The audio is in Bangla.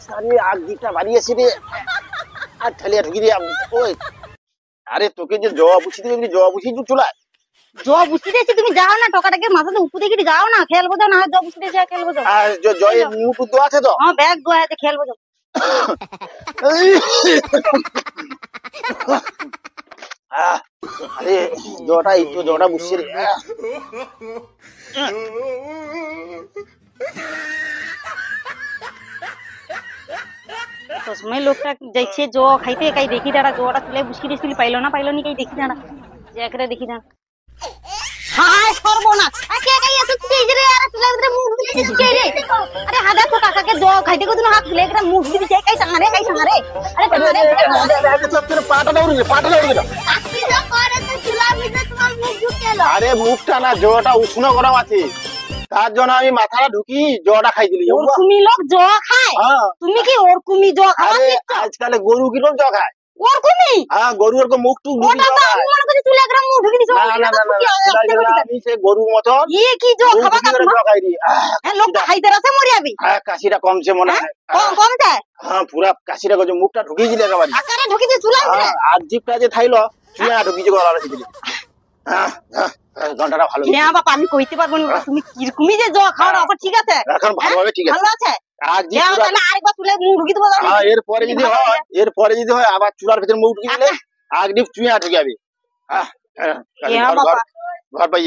সারি আগ দিকটা বাড়িয়েছি রে, আর ঠেলিয়া ঢুকি দিয়ে ওই আরে তোকে যে জবা বুঝি দিবি জবা বুঝি চুলায় জব বুঝতে দিয়েছি, তুমি যাও না টকাটাকে মাথাতে উপরে দিকে যাও না, খেলবো যাও না, জব বুঝতে দিয়েছি খেলবো যাও। আর জয়ের মুখ তো আছে তো, হ্যাঁ ব্যাগ দোয়া আছে, খেলবো যাও। আরে জটা এই তো জটা বুঝছি রে। তো সময় লোকটা যাইছে জ খাইতে, কাই দেখি দাঁড়া জটা তুলে বুঝকি দিয়েছিল, পাইলো নি কাই দেখি দাঁড়া, যে একরে দেখি দাঁড়া। হায় সর্বনাশ, কে কাই এত তেজ রে, আরে তুলে উধরে মুখ দিছিস কে রে? আরে হাদা তো কাকাকে জ খাইতে কোদিন হাত তুলে একরা মুখ দিবি চাই, কাই সাঙ্গারে আরে তোর পাটা দাও রে, পাটা দাও রে। কি যা করে তো চুলা ভিতরে তোমার মুখ ঢুকেলো। আরে মুখটা না জটা উষ্ণ গরম আছে, তার জন্য আমি মাথাটা ঢুকি জটা খাই দিলি। ওরকুমি লোক জ খায়, তুমি কি ওরকুমি জ খাওয়া শিখছো? আজকাল গরু কিরকম জ খায়? ওরকুমি? হ্যাঁ গরু ওরকম মুখ টুক ওটা তো আমি মনে করছি চুলে একরা মুখ ঢুকে দিছো। না আমি সে গরুর মতন ইয়ে কি জ খাবা জ খাই দি। হ্যাঁ লোক খাইতে রাতে মরে যাবি। হ্যাঁ কাশিটা কমছে মনে হয়। কম যায়? হ্যাঁ পুরা কাশিটা কমছে, মুখটা ঢুকিয়ে দিলে একেবারে। আকারে ঢুকে দিয়ে চুলা ভিতরে? আর জিভটা যে থাইলো চুলা ঢুকিয়ে গলা দিলি। ঘন্টাটা ভালো। হ্যাঁ বাবা আমি কইতে পারবো না, তুমি কিরকমই যে জ খাও না, ওটা ঠিক আছে এখন ভালোভাবে ঠিক আছে, ভালো আছে। আর জি তাহলে আরেকবার চুলে মুখ ঢুকি দেবো। এরপরে যদি হয় আবার চুলার ভিতরে মুখ ঢুকিয়ে দিলে আগডিপ চুয়া ঢুকে যাবে। ঘর পাই